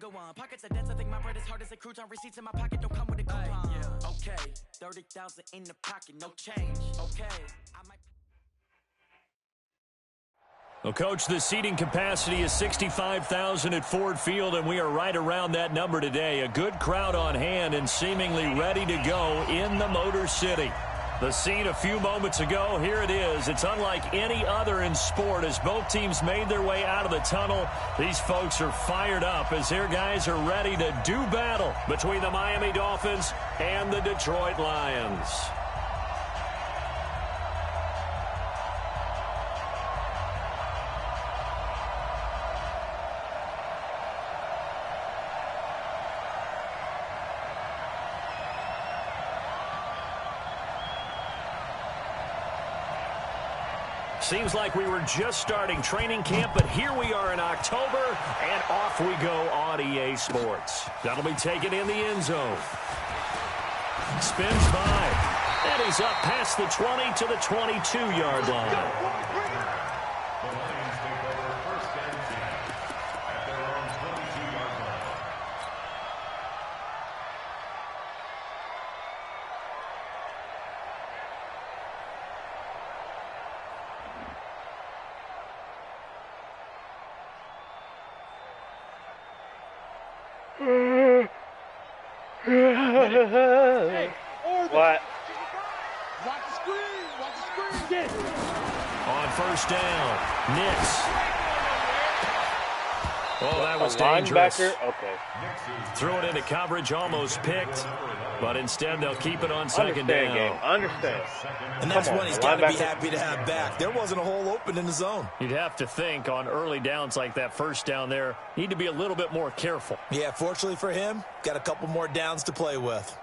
go on. Pockets are dense, I think my bread is hard as a crouton. Receipts in my pocket don't come with a coupon. Yeah. Okay, 30,000 in the pocket, no change. Okay, I might. Well, Coach, the seating capacity is 65,000 at Ford Field, and we are right around that number today. A good crowd on hand and seemingly ready to go in the Motor City. The scene a few moments ago, here it is. It's unlike any other in sport as both teams made their way out of the tunnel. These folks are fired up as their guys are ready to do battle between the Miami Dolphins and the Detroit Lions. Seems like we were just starting training camp, but here we are in October, and off we go on EA Sports. That'll be taken in the end zone. Spins by, and he's up past the 20 to the 22-yard line. What? Watch the screen. Watch the screen. On first down, Nix. Oh, that was dangerous. Okay. Threw it into coverage, almost picked, but instead they'll keep it on second down. Game. Understand. And that's one he's got to be happy to have back. There wasn't a hole open in the zone. You'd have to think on early downs like that first down there, need to be a little bit more careful. Yeah, fortunately for him, got a couple more downs to play with.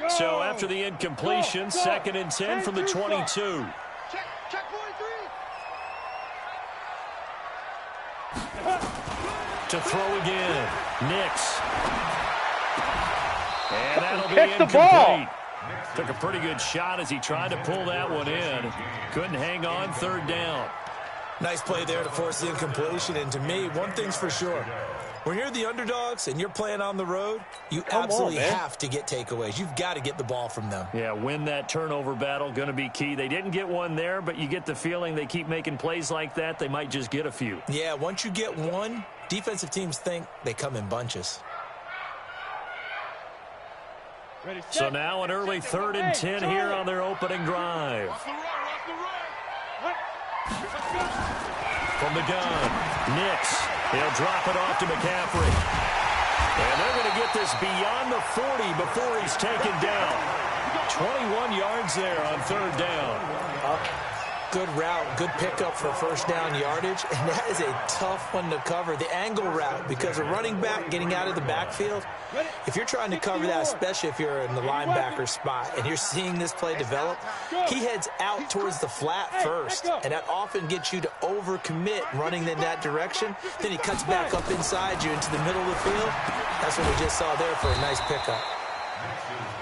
So after the incompletion, second and 10 from the 22. Check 43. To throw again, Nix. And that'll be Catch the incomplete. ball. Took a pretty good shot as he tried to pull that one in. Couldn't hang on, third down. Nice play there to force the incompletion. And to me, one thing's for sure. When you're the underdogs and you're playing on the road, you absolutely have to get takeaways. You've got to get the ball from them. Yeah, win that turnover battle, going to be key. They didn't get one there, but you get the feeling they keep making plays like that, they might just get a few. Yeah, once you get one, defensive teams think they come in bunches. Ready, set. So now an early 3rd and 10 here on their opening drive. Watch the right. From the gun, Nix. He'll drop it off to McCaffrey. And they're going to get this beyond the 40 before he's taken down. 21 yards there on third down. Good route, good pickup for first down yardage, and that is a tough one to cover. The angle route, because a running back getting out of the backfield, if you're trying to cover that, especially if you're in the linebacker spot and you're seeing this play develop, he heads out towards the flat first, and that often gets you to overcommit running in that direction. Then he cuts back up inside you into the middle of the field. That's what we just saw there for a nice pickup.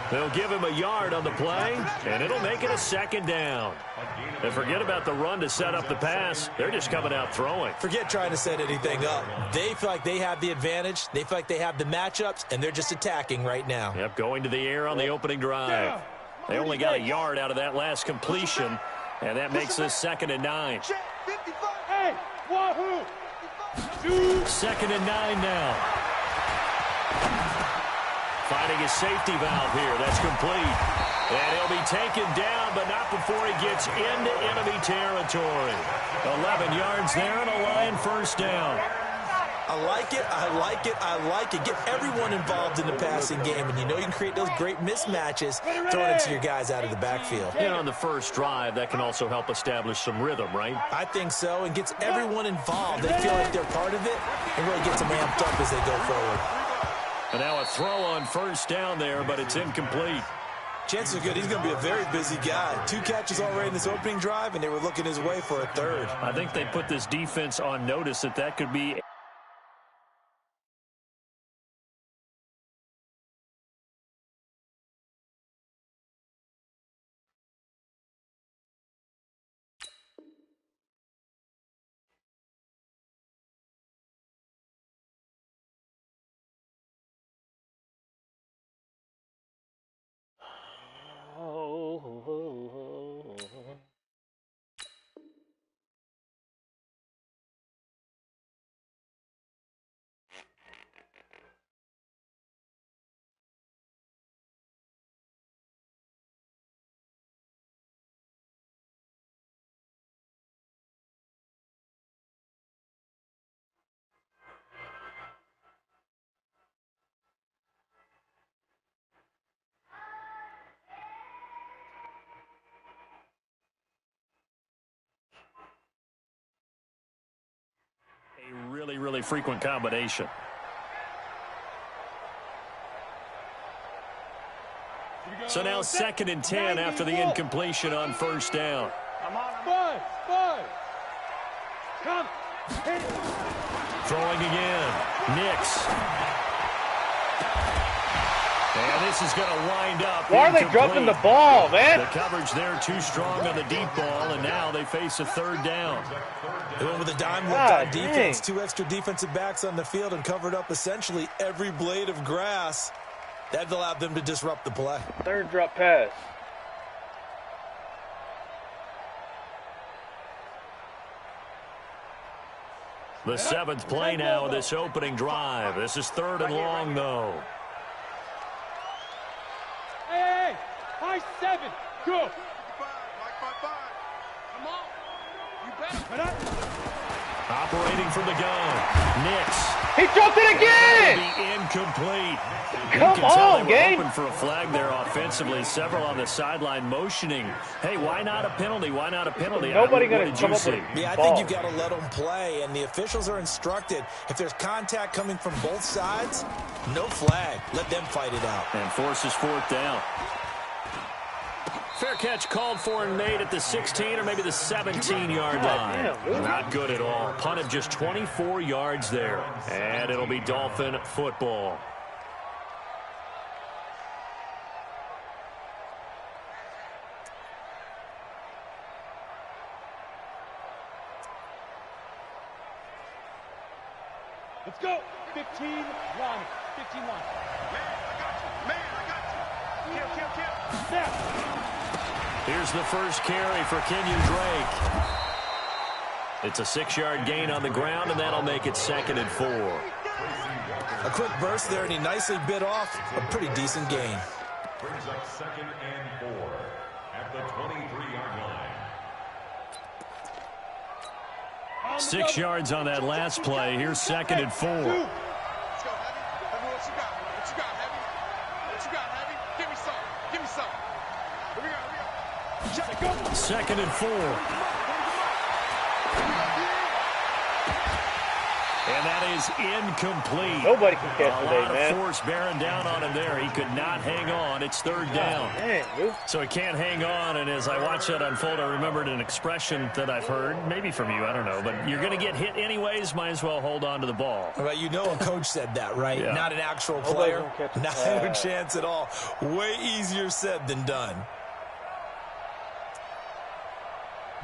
They'll give him a yard on the play, and it'll make it a second down. And forget about the run to set up the pass. They're just coming out throwing. Forget trying to set anything up. They feel like they have the advantage. They feel like they have the matchups, and they're just attacking right now. Yep, going to the air on the opening drive. They only got a yard out of that last completion, and that makes this 2nd and 9. Hey, wahoo! 2nd and 9 now. Finding his safety valve here. That's complete. And he'll be taken down, but not before he gets into enemy territory. 11 yards there and a Lion first down. I like it, I like it, I like it. Get everyone involved in the passing game, and you know you can create those great mismatches throwing it to your guys out of the backfield. And on the first drive, that can also help establish some rhythm, right? I think so, and gets everyone involved. They feel like they're part of it, and really gets them amped up as they go forward. And now a throw on first down there, but it's incomplete. Chances are good he's going to be a very busy guy. 2 catches already in this opening drive, and they were looking his way for a 3rd. I think they put this defense on notice that could be really, really frequent combination. So now 2nd and 10 after the incompletion on first down. Five. Come. Throwing again. Nix. And this is going to wind up. Why are they dropping the ball, man? The coverage there too strong on the deep ball, and now they face a 3rd down. They went with a dime look on defense. 2 extra defensive backs on the field and covered up essentially every blade of grass. That allowed them to disrupt the play. 3rd drop pass. The 7th play now of this opening drive. This is 3rd and long, though. Hey, high 7. Go. Come on. You better. Operating from the gun. Nix. He dropped it again! Be incomplete. Come on, game. Hoping for a flag there offensively. Several on the sideline motioning. Hey, why not a penalty? Why not a penalty? Nobody going to come up with a Yeah, I think you've got to let them play, and the officials are instructed. If there's contact coming from both sides, no flag. Let them fight it out. And forces 4th down. Fair catch called for and made at the 16 or maybe the 17-yard line. Not good at all. Punt of just 24 yards there. And it'll be Dolphin football. Let's go. 15 line. 15 line. Man, I got you. Kill. Snap. Here's the first carry for Kenyon Drake. It's a 6-yard gain on the ground, and that'll make it 2nd and 4. A quick burst there, and he nicely bit off a pretty decent gain. Brings up 2nd and 4 at the 23-yard line. 6 yards on that last play. Here's 2nd and 4. Let's go, Heavy. What you got? Heavy? What you got, Heavy? Give me some. Here we go. Check it, go. 2nd and 4. And that is incomplete. Nobody can catch a today, lot man. of force bearing down on him there. He could not hang on. It's 3rd down. So he can't hang on, and as I watch that unfold, I remembered an expression that I've heard, maybe from you, I don't know, but you're going to get hit anyways, might as well hold on to the ball. Well, you know a coach said that, right? Yeah. Not an actual player. Not a chance at all. Way easier said than done.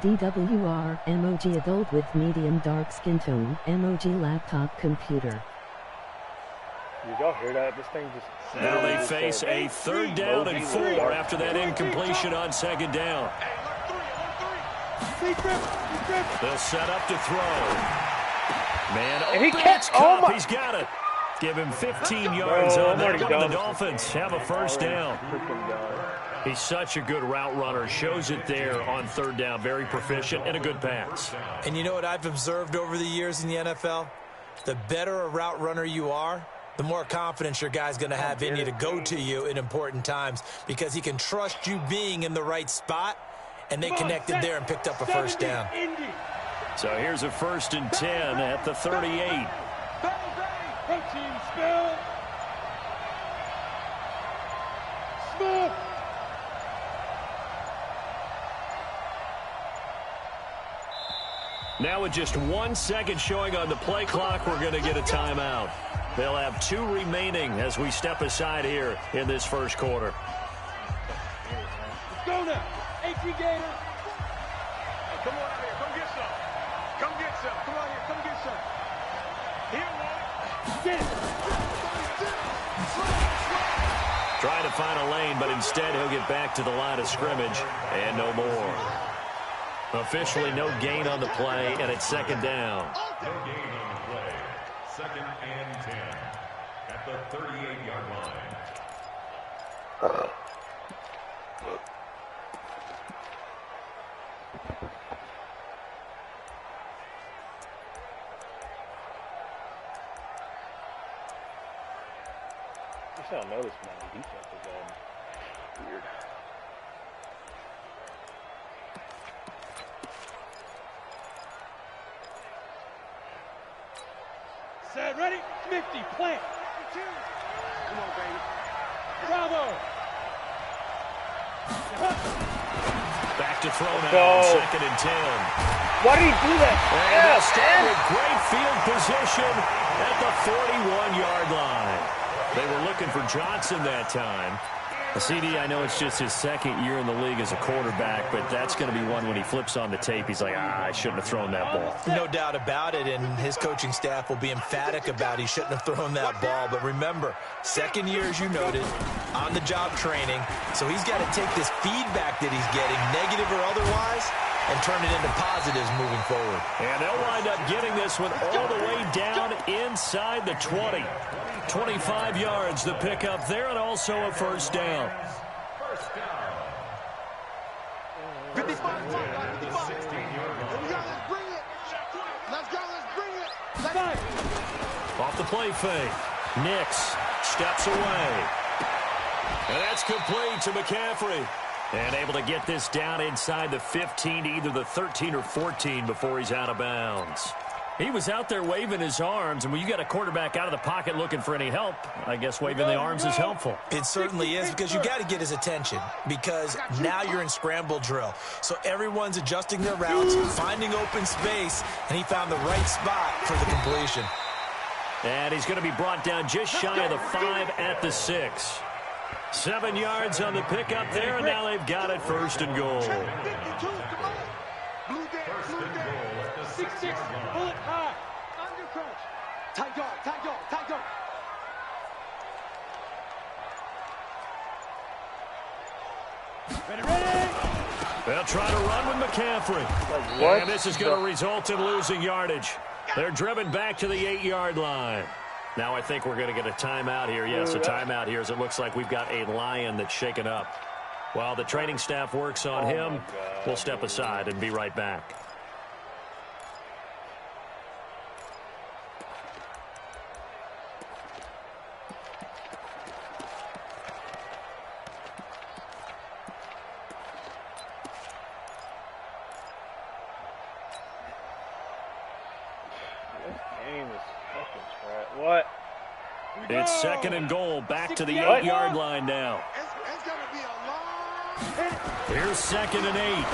DWR, emoji adult with medium dark skin tone, emoji laptop computer. Did y'all hear that? This thing just... Now they face a 3rd down and 4 after that incompletion on 2nd down. They'll set up to throw. Man, and he catch Cup. He's got it. Give him 15 yards on that. The Dolphins have a first down. He's such a good route runner. Shows it there on 3rd down. Very proficient and a good pass. And you know what I've observed over the years in the NFL? The better a route runner you are, the more confidence your guy's going to have in you to go to you in important times because he can trust you being in the right spot, and they connected there and picked up a first down. So here's a 1st and 10 at the 38. Protein spill. Smoke. Now with just 1 second showing on the play clock, we're going to get a timeout. They'll have 2 remaining as we step aside here in this first quarter. Let's go now. AT Gator. Hey, come on out here. Come get some. Come get some. Come on here. Come get some. Here, one. Get it. Trying to find a lane, but instead he'll get back to the line of scrimmage and no more. Officially no gain on the play, and it's 2nd down. No gain on the play. 2nd and 10 at the 38-yard line. I don't notice my defense is weird. Set, ready? 50, plant. Come on, baby. Bravo. Back to throw now, 2nd and 10. Why did he do that? And they'll start with great field position at the 41-yard line. They were looking for Johnson that time. CD, I know it's just his 2nd year in the league as a quarterback, but that's going to be one when he flips on the tape. He's like, I shouldn't have thrown that ball. No doubt about it, and his coaching staff will be emphatic about he shouldn't have thrown that ball. But remember, 2nd year, as you noted, on-the-job training, so he's got to take this feedback that he's getting, negative or otherwise, and turn it into positives moving forward. And they'll wind up getting this one all the way down inside the 20. 25 yards the pickup there, and also a first down. 55. 16 yards. Let's bring it. Let's go. Let's bring it. Off the play fake. Nix steps away. And that's complete to McCaffrey. And able to get this down inside the 15 to either the 13 or 14 before he's out of bounds. He was out there waving his arms, and when you got a quarterback out of the pocket looking for any help, I guess waving the arms is helpful. It certainly is, because you got to get his attention, because now you're in scramble drill. So everyone's adjusting their routes, finding open space, and he found the right spot for the completion. And he's going to be brought down just shy of the 5 at the 6. 7 yards on the pickup there, and now they've got it 1st and goal. 6-6, bullet high, under crouch. Tight guard. Ready. They'll try to run with McCaffrey. And this is going to result in losing yardage. They're driven back to the 8-yard line. Now I think we're going to get a timeout here. Yes, a timeout here, as it looks like we've got a Lion that's shaken up. While the training staff works on him, we'll step aside and be right back. What? It's 2nd and goal, back to the 8-yard line now. It's going to be a long. Here's 2nd and 8.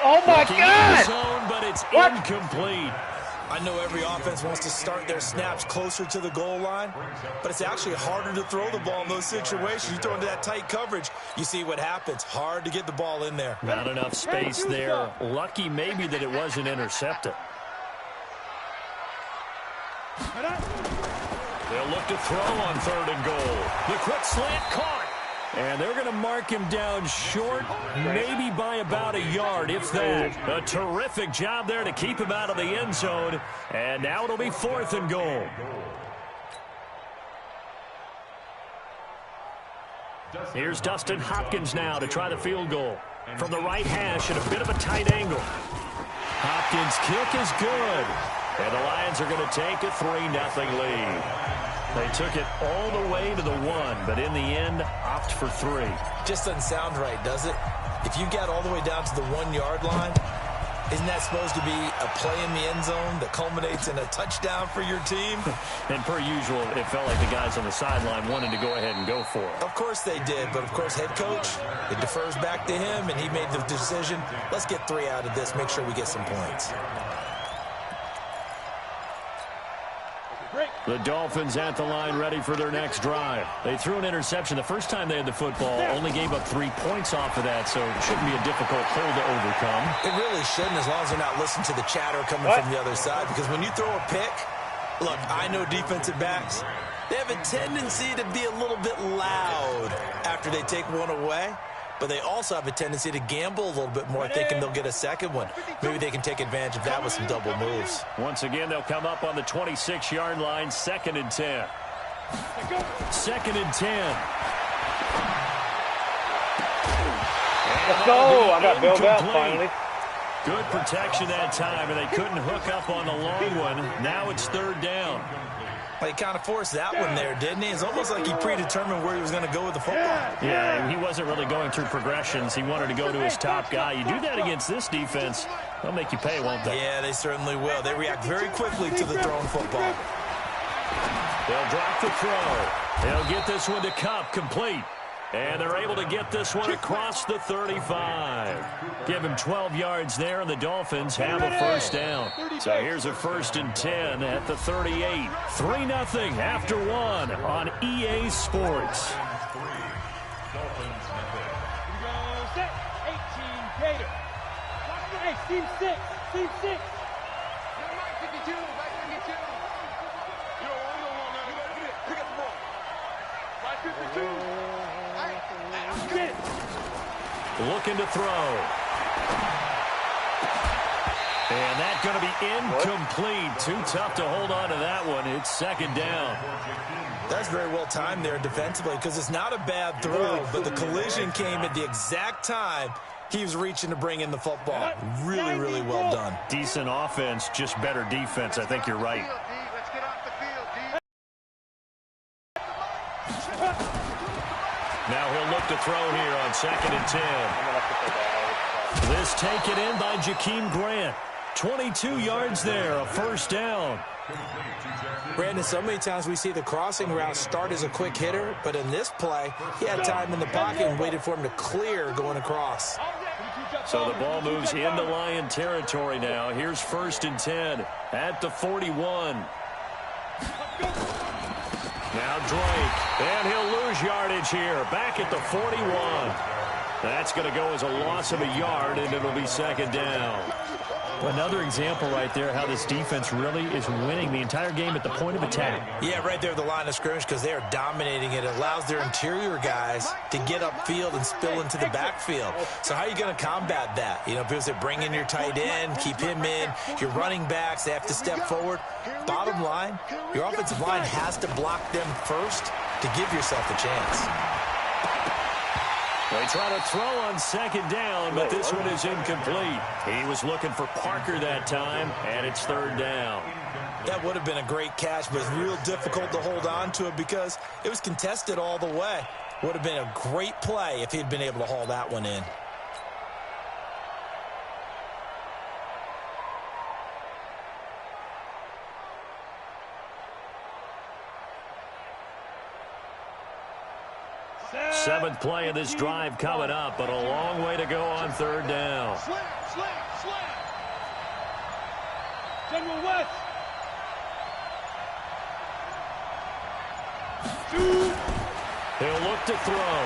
Oh my Looking in God! the zone, but it's incomplete. I know every offense wants to start their snaps closer to the goal line, but it's actually harder to throw the ball in those situations. You throw into that tight coverage, you see what happens. Hard to get the ball in there. Not enough space there. Lucky maybe that it wasn't intercepted. They'll look to throw on 3rd and goal. The quick slant caught. And they're going to mark him down short, maybe by about a yard, if that. A terrific job there to keep him out of the end zone. And now it'll be 4th and goal. Here's Dustin Hopkins now to try the field goal. From the right hash at a bit of a tight angle. Hopkins' kick is good. And the Lions are going to take a 3-0 lead. They took it all the way to the 1, but in the end, opt for 3. Just doesn't sound right, does it? If you got all the way down to the 1-yard line, isn't that supposed to be a play in the end zone that culminates in a touchdown for your team? And per usual, it felt like the guys on the sideline wanted to go ahead and go for it. Of course they did, but of course head coach, it defers back to him, and he made the decision, let's get 3 out of this, make sure we get some points. The Dolphins at the line ready for their next drive. They threw an interception the first time they had the football, only gave up 3 points off of that, so it shouldn't be a difficult hole to overcome. It really shouldn't, as long as they're not listening to the chatter coming from the other side, because when you throw a pick, look, I know defensive backs, they have a tendency to be a little bit loud after they take one away. But they also have a tendency to gamble a little bit more, thinking they'll get a second one. Maybe they can take advantage of that with some double moves. Once again, they'll come up on the 26-yard line, 2nd and 10. 2nd and 10. Let's go! I got bailed out finally. Good protection that time, and they couldn't hook up on the long one. Now it's 3rd down. Well, he kind of forced that one there, didn't he? It's almost like he predetermined where he was going to go with the football. Yeah, he wasn't really going through progressions. He wanted to go to his top guy. You do that against this defense, they'll make you pay, won't they? Yeah, they certainly will. They react very quickly to the thrown football. They'll drop the throw. They'll get this one to Cup, complete. And they're able to get this one across the 35. Give him 12 yards there, and the Dolphins have a first down. So here's a 1st and 10 at the 38. 3-0 after 1 on EA Sports. Set. 18 Gator. Hey, team 6. Team 6. Looking to throw. And that's going to be incomplete. Too tough to hold on to that one. It's 2nd down. That's very well timed there defensively because it's not a bad throw, but the collision came at the exact time he was reaching to bring in the football. Really, really well done. Decent offense, just better defense. I think you're right. Now he'll look to throw here on 2nd and 10. This taken in by Jakeem Grant. 22 yards there, a first down. Brandon, so many times we see the crossing route start as a quick hitter, but in this play, he had time in the pocket and waited for him to clear going across. So the ball moves into Lion territory now. Here's 1st and 10 at the 41. Now Drake, and he'll lose yardage here, back at the 41. That's going to go as a loss of a yard, and it'll be 2nd down. Another example right there how this defense really is winning the entire game at the point of attack. Yeah, right there at the line of scrimmage because they are dominating it. It allows their interior guys to get upfield and spill into the backfield. So how are you going to combat that? You know, people say bring in your tight end, keep him in. Your running backs, they have to step forward. Bottom line, your offensive line has to block them first to give yourself a chance. They try to throw on 2nd down, but this one is incomplete. He was looking for Parker that time, and it's 3rd down. That would have been a great catch, but it's real difficult to hold on to it because it was contested all the way. Would have been a great play if he'd been able to haul that one in. Seventh play of this drive coming up, but a long way to go on 3rd down. Slam. General West. Two. He'll look to throw.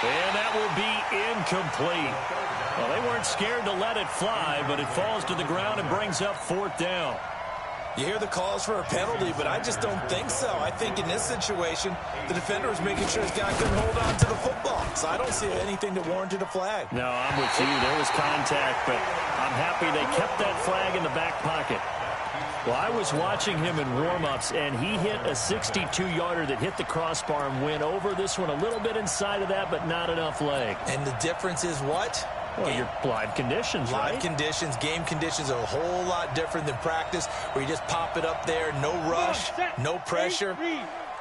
And that will be incomplete. Well, they weren't scared to let it fly, but it falls to the ground and brings up 4th down. You hear the calls for a penalty, but I just don't think so. I think in this situation, the defender was making sure his guy couldn't hold on to the football. So I don't see anything that warranted a flag. No, I'm with you. There was contact, but I'm happy they kept that flag in the back pocket. Well, I was watching him in warm-ups, and he hit a 62-yarder that hit the crossbar and went over this one a little bit inside of that, but not enough leg. And the difference is what? Well, your live conditions, right? Live conditions, game conditions are a whole lot different than practice where you just pop it up there, no rush, no pressure.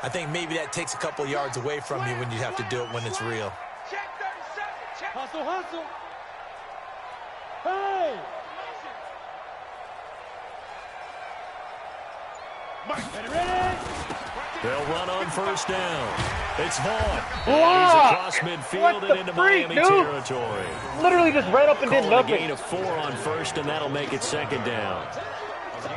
I think maybe that takes a couple yards away from you when you have to do it when it's real. Hustle. Hey! Ready? They'll run on 1st down. It's Vaughn. He's across midfield and into Miami territory. Literally just ran up and did nothing. A gain of 4 on 1st, and that'll make it 2nd down.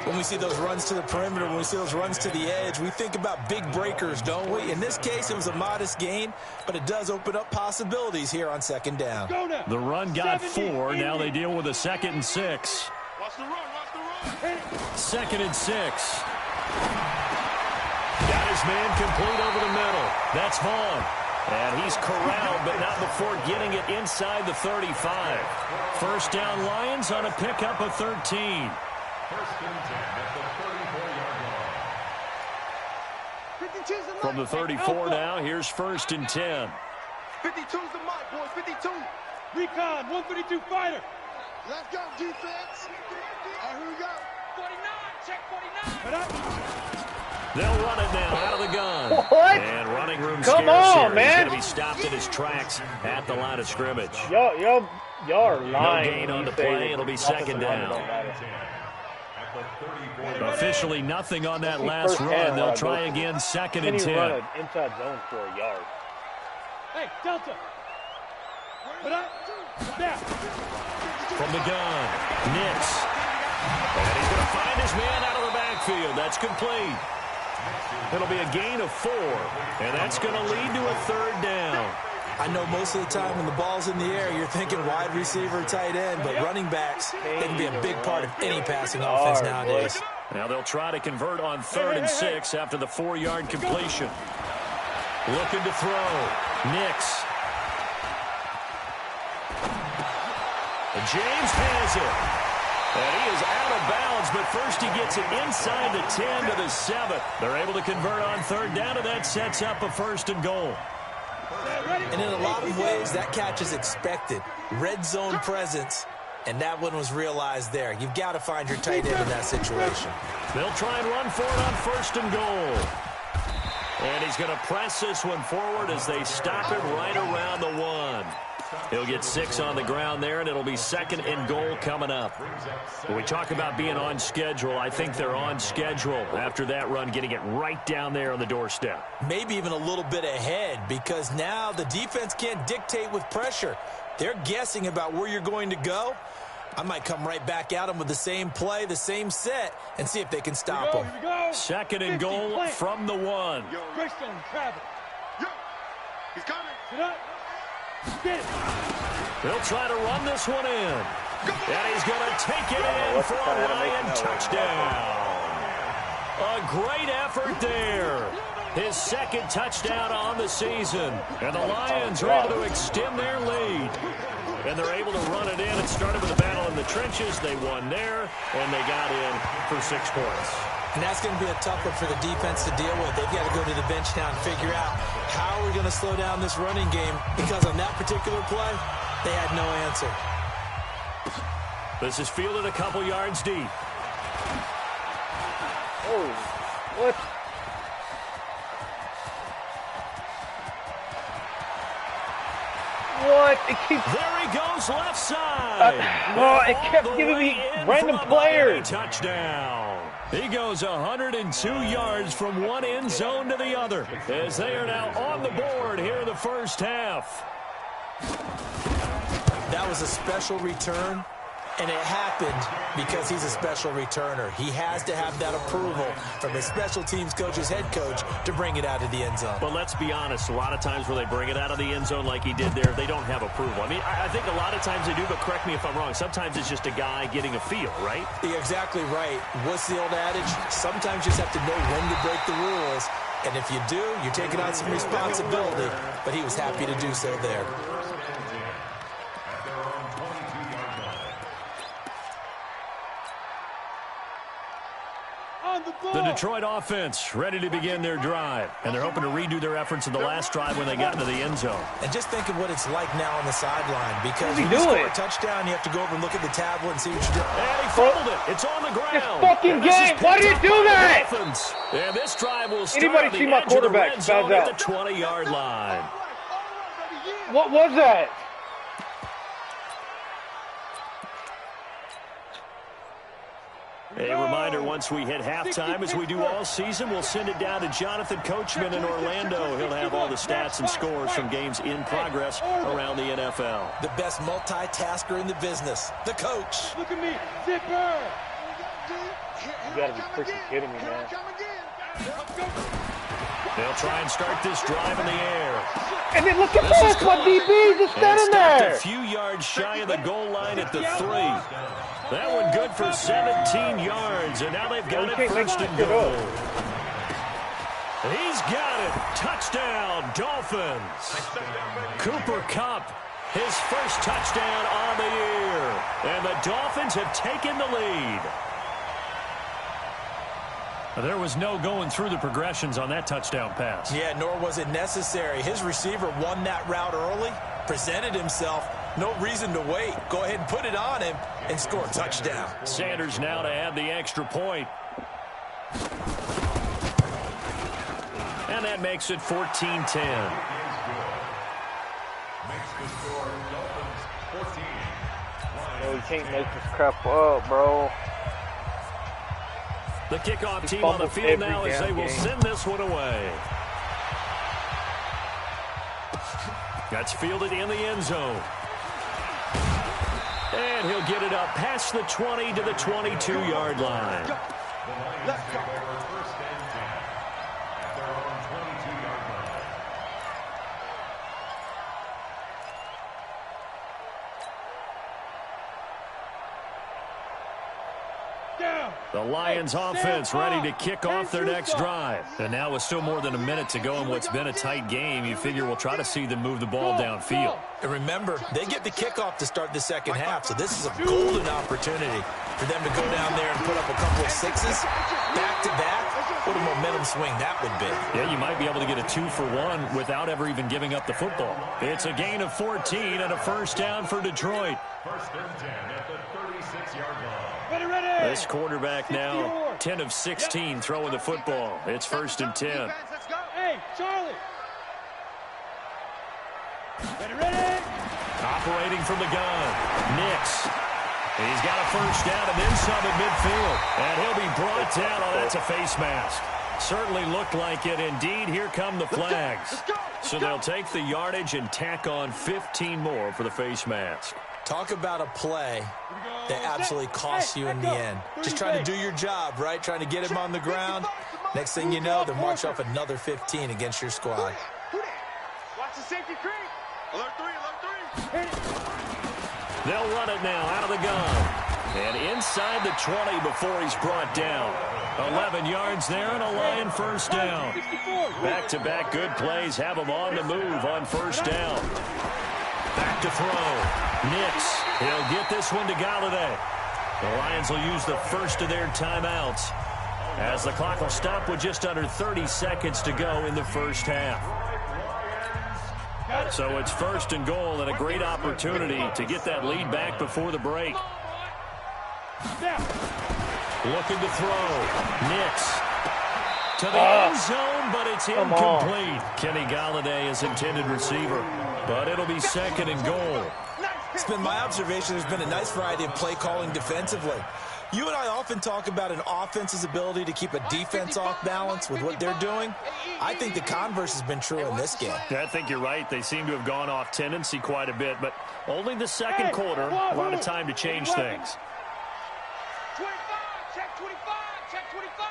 When we see those runs to the perimeter, when we see those runs to the edge, we think about big breakers, don't we? In this case, it was a modest gain, but it does open up possibilities here on 2nd down. The run got 4. Now they deal with a 2nd and 6. Watch the run. 2nd and 6. Got his man complete over the middle. That's Vaughn. And he's corralled, but not before getting it inside the 35. First down Lions on a pickup of 13. 1st and 10 at the 34-yard line. From the 34 now, here's 1st and 10. 52's the mark, boys. 52. Recon, 132 fighter. Let's go, defense. All right, here we go. 49, check 49. They'll run it now out of the gun. What? And running room Come scarce on, here. man. He's going to be stopped in his tracks at the line of scrimmage. Y'all are lying. No gain on the You say play. It'll be 2nd offensive linemen down. don't matter. Officially nothing on that last run. They'll try again, 2nd and 10. Can you run an inside zone for a yard? Hey, Delta. From the gun, Nix. And he's going to find his man out of the backfield. That's complete. It'll be a gain of 4, and that's going to lead to a 3rd down. I know most of the time when the ball's in the air, you're thinking wide receiver, tight end, but running backs, they can be a big part of any passing offense nowadays. Now they'll try to convert on 3rd and 6 after the 4-yard completion. Looking to throw. Nix. And James has it. And he is out of bounds, but first he gets it inside the 10 to the 7. They're able to convert on 3rd down, and that sets up a 1st and goal. And in a lot of ways, that catch is expected. Red zone presence, and that one was realized there. You've got to find your tight end in that situation. They'll try and run for it on 1st and goal. And he's going to press this one forward as they stop him right around the 1. He'll get 6 on the ground there, and it'll be 2nd and goal coming up. When we talk about being on schedule, I think they're on schedule after that run, getting it right down there on the doorstep. Maybe even a little bit ahead, because now the defense can't dictate with pressure. They're guessing about where you're going to go. I might come right back at them with the same play, the same set, and see if they can stop them. 2nd and goal from the 1. Greystone, travel. He's coming. Sit up. They'll try to run this one in. And he's going to take it in for a Lion touchdown. A great effort there. His 2nd touchdown on the season. And the Lions are able to extend their lead. And they're able to run it in. It started with a battle in the trenches. They won there, and they got in for 6 points. And that's going to be a tough one for the defense to deal with. They've got to go to the bench now and figure out how are we going to slow down this running game, because on that particular play, they had no answer. This is fielded a couple yards deep. Oh, what? What? It keeps... There he goes, left side. No, it kept giving me random players. Touchdown. He goes 102 yards from one end zone to the other, as they are now on the board here in the first half. That was a special return, and it happened because he's a special returner. He has to have that approval from his special teams coach's head coach to bring it out of the end zone. But let's be honest, a lot of times where they bring it out of the end zone like he did there, they don't have approval. I mean, I think a lot of times they do, but correct me if I'm wrong. Sometimes it's just a guy getting a feel, right? You're exactly right. What's the old adage? Sometimes you just have to know when to break the rules. And if you do, you're taking on some responsibility. But he was happy to do so there. The Detroit offense ready to begin their drive. And they're hoping to redo their efforts in the last drive when they got into the end zone. And just think of what it's like now on the sideline. Because when you score a touchdown, you have to go over and look at the tablet and see what you're doing. And he fumbled it. It's on the ground. This fucking game. Why did you do that? And this drive will start Anybody on the see my edge of the quarterback red zone spaz at out? the 20-yard line. What was that? A reminder, once we hit halftime, as we do all season, we'll send it down to Jonathan Coachman in Orlando. He'll have all the stats and scores from games in progress around the NFL. The best multitasker in the business, the coach. Look at me, zipper. You gotta be freaking kidding me, man. They'll try and start this drive in the air. And then look at this, my DB just standing there. A few yards shy of the goal line at the 3. That one good for 17 yards, and now they've got it first and goal. He's got it. Touchdown, Dolphins. Cooper Kupp, his first touchdown on the year. And the Dolphins have taken the lead. There was no going through the progressions on that touchdown pass. Yeah, nor was it necessary. His receiver won that route early, presented himself. No reason to wait. Go ahead and put it on him and score a touchdown. Sanders now to add the extra point. And that makes it 14-10. No, you can't make this crap up, bro. The kickoff team on the field now as they will send this one away. That's fielded in the end zone. And he'll get it up past the 20 to the 22-yard line. Let's go. First and 10 at their own 22-yard line. The Lions offense ready to kick off their next drive. And now with still more than a minute to go in what's been a tight game, you figure we'll try to see them move the ball downfield. And remember, they get the kickoff to start the second half, so this is a golden opportunity for them to go down there and put up a couple of sixes back-to-back. What a momentum swing that would be. Yeah, you might be able to get a 2-for-1 without ever even giving up the football. It's a gain of 14 and a first down for Detroit. First and 10 at the 36-yard line. This quarterback now 10 of 16 throwing the football. It's first and 10. Hey, Charlie. Ready. Operating from the gun. Nix. He's got a first down and then some at midfield. And he'll be brought down. Oh, that's a face mask. Certainly looked like it. Indeed, here come the flags. So they'll take the yardage and tack on 15 more for the face mask. Talk about a play that absolutely costs you in the end. Just trying to do your job, right? Trying to get him on the ground. Next thing you know, they'll march off another 15 against your squad. Watch the safety creep. Alert 3. They'll run it now out of the gun. And inside the 20 before he's brought down. 11 yards there and a Lion first down. Back-to-back good plays have them on the move on first down. Back to throw. Nix. He'll get this one to Galladay. The Lions will use the first of their timeouts as the clock will stop with just under 30 seconds to go in the first half. So it's first and goal and a great opportunity to get that lead back before the break. Looking to throw. Nix. To the end zone, but it's incomplete. Kenny Galladay is intended receiver, but it'll be second and goal. It's been my observation there's been a nice variety of play calling defensively. You and I often talk about an offense's ability to keep a defense off balance with what they're doing. I think the converse has been true in this game. I think you're right. They seem to have gone off tendency quite a bit, but only the second quarter, a lot of time to change things. 25, check 25, check 25.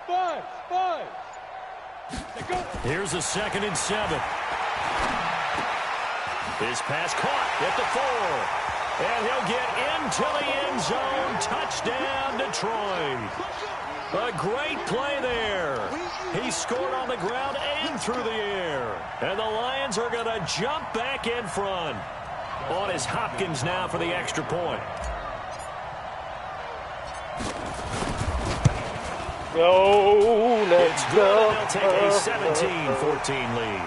Five. Here's a 2nd and 7. His pass caught at the 4. And he'll get into the end zone. Touchdown, Detroit. A great play there. He scored on the ground and through the air. And the Lions are going to jump back in front. On is Hopkins now for the extra point. Go, let's it's go. Good, and they'll take a 17-14 lead.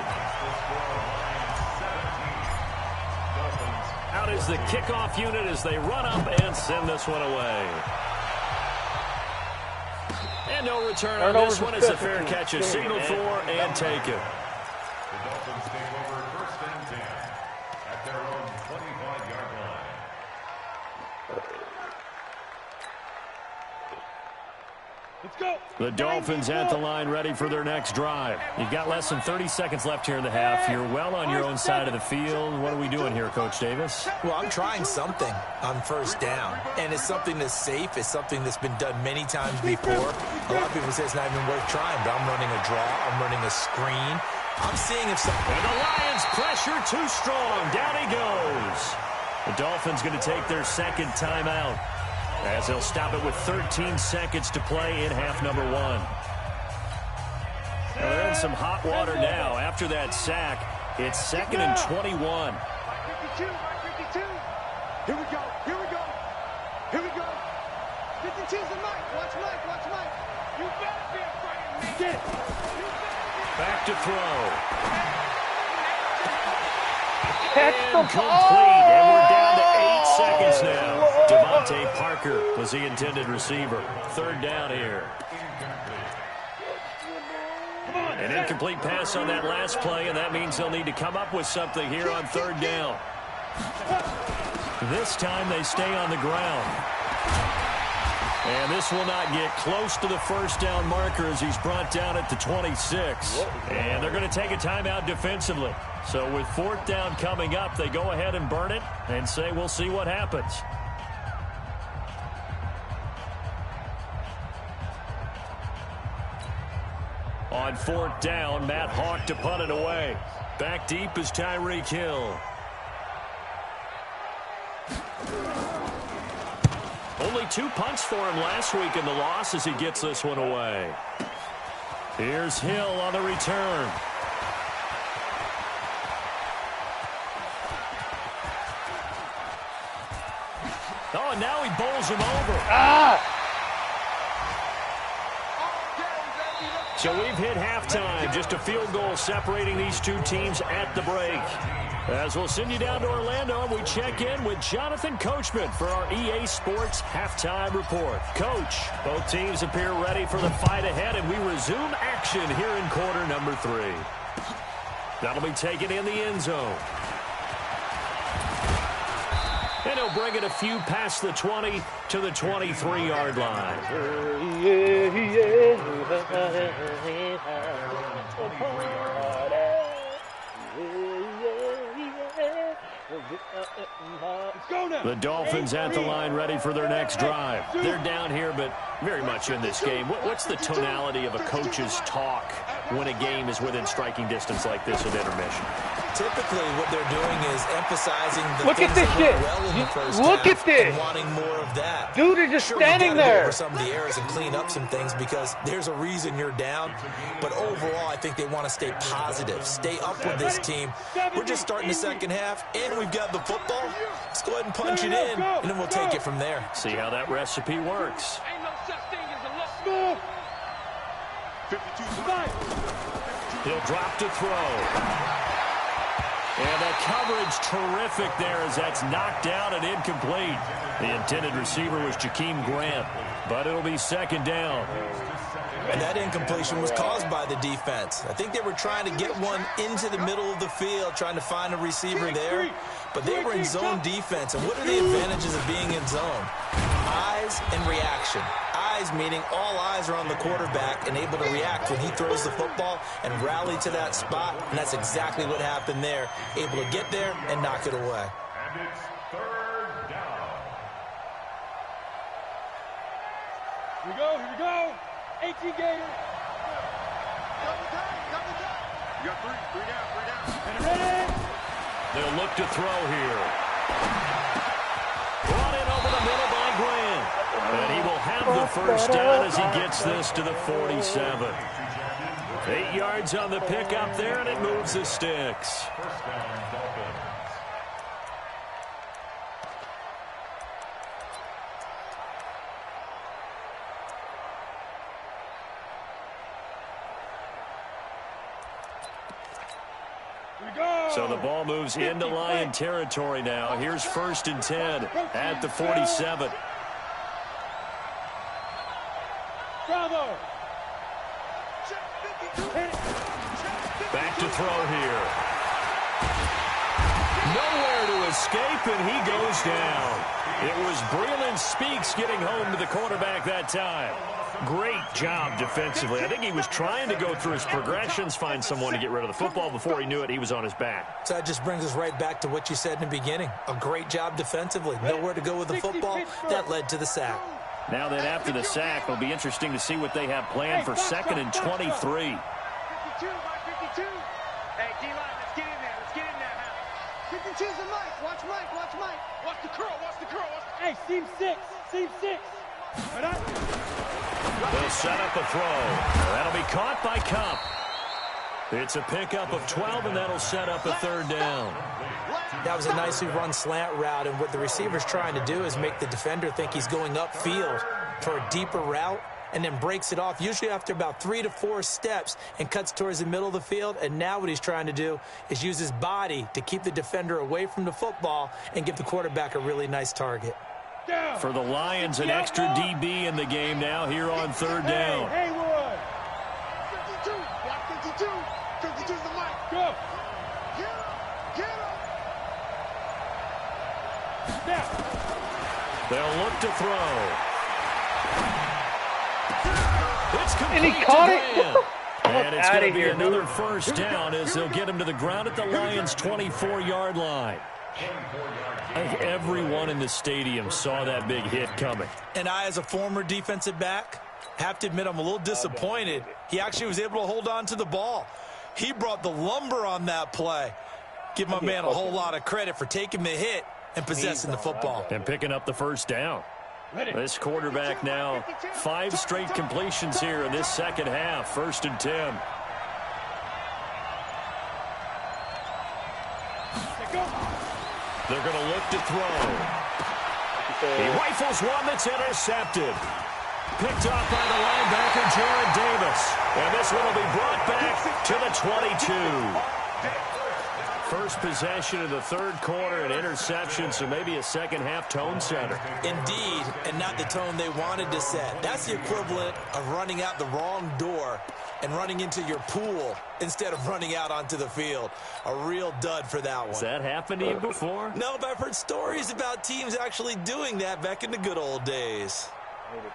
Out is the kickoff unit as they run up and send this one away. And no return on this one. It's a fair catch. Is signaled for and taken. The Dolphins take over first and 10 at their own 25-yard line. Let's go. The Dolphins at the line ready for their next drive. You've got less than 30 seconds left here in the half. You're well on your own side of the field. What are we doing here, Coach Davis? Well, I'm trying something on first down, and it's something that's safe. It's something that's been done many times before. A lot of people say it's not even worth trying, but I'm running a draw. I'm running a screen. I'm seeing if something... And the Lions pressure too strong. Down he goes. The Dolphins going to take their second timeout as they'll stop it with 13 seconds to play in half number 1. Now they're in some hot water now. After that sack, it's 2nd and 21. 52. Here we go. 52's the Mike. Watch Mike. You better be afraid of me. Get it. Back to throw. Catch the Incomplete, and we're down to 8 seconds now. Devontae Parker was the intended receiver. Third down here. An incomplete pass on that last play, and that means they'll need to come up with something here on third down. This time they stay on the ground. And this will not get close to the first down marker as he's brought down at the 26. And they're going to take a timeout defensively. So with fourth down coming up, they go ahead and burn it and say we'll see what happens. On fourth down, Matt Hawk to punt it away. Back deep is Tyreek Hill. Only 2 punts for him last week in the loss as he gets this one away. Here's Hill on the return. Oh, and now he bowls him over. So we've hit halftime. Just a field goal separating these two teams at the break. As we'll send you down to Orlando, and we check in with Jonathan Coachman for our EA Sports Halftime Report. Coach, both teams appear ready for the fight ahead, and we resume action here in quarter number 3. That'll be taken in the end zone. And he'll bring it a few past the 20 to the 23-yard line. The Dolphins at the line ready for their next drive. They're down here, but very much in this game. What's the tonality of a coach's talk when a game is within striking distance like this at intermission? Typically, what they're doing is emphasizing the things that went well in the first half and wanting more of that. Dude is just standing there. Over some of the errors and clean up some things because there's a reason you're down. But overall, I think they want to stay positive, stay up with this team. We're just starting the second half, and we've got the football. Let's go ahead and punch it in, and then we'll take it from there. See how that recipe works. Ain't no such thing as a look. 52. He'll drop to throw. And the coverage terrific there as that's knocked down and incomplete. The intended receiver was Jakeem Grant, but it'll be second down. And that incompletion was caused by the defense. I think they were trying to get one into the middle of the field, trying to find a receiver there. But they were in zone defense. And what are the advantages of being in zone? Eyes and reaction. Eyes meaning all eyes are on the quarterback and able to react when he throws the football and rally to that spot. And that's exactly what happened there. Able to get there and knock it away. And it's third down. Here we go. 18 Gators. You got three down. And ready. They'll look to throw here. Brought in over the middle by Grant. And he will have the first down as he gets this to the 47. 8 yards on the pickup there, and it moves the sticks. First down, Dolphins. So the ball moves into Lion territory now. Here's first and 10 at the 47. Bravo. Back to throw here. Nowhere to escape, and he goes down. It was Breland Speaks getting home to the quarterback that time. Great job defensively. I think he was trying to go through his progressions, find someone to get rid of the football. Before he knew it, he was on his back. So that just brings us right back to what you said in the beginning. A great job defensively. Nowhere to go with the football. That led to the sack. Now then, after the sack, it'll be interesting to see what they have planned for second and 23. 52, Mike 52. Hey, D-line, let's get in there. 52's a Mike. Watch Mike. Watch the curl. Hey, seam 6. They'll set up a throw. That'll be caught by Cup. It's a pickup of 12, and that'll set up a third down. That was a nicely run slant route, and what the receiver's trying to do is make the defender think he's going upfield for a deeper route, and then breaks it off, usually after about 3 to 4 steps, and cuts towards the middle of the field. And now what he's trying to do is use his body to keep the defender away from the football and give the quarterback a really nice target. For the Lions, an extra DB in the game now here on third down. Haywood. 52, block They'll look to throw. It's complete. And he caught it. And it's going to be another first down as they'll get him to the ground at the Lions' 24-yard line. I think everyone in the stadium saw that big hit coming. And I, as a former defensive back, have to admit I'm a little disappointed. He actually was able to hold on to the ball. He brought the lumber on that play. Give my man a whole lot of credit for taking the hit and possessing the football. And picking up the first down. This quarterback now 5 straight completions here in this second half. 1st and 10. They're going to look to throw. He rifles one that's intercepted. Picked off by the linebacker, Jared Davis. And this one will be brought back to the 22. First possession of the third quarter, an interception, so maybe a second-half tone setter. Indeed, and not the tone they wanted to set. That's the equivalent of running out the wrong door and running into your pool instead of running out onto the field. A real dud for that one. Has that happened to you before? No, but I've heard stories about teams actually doing that back in the good old days.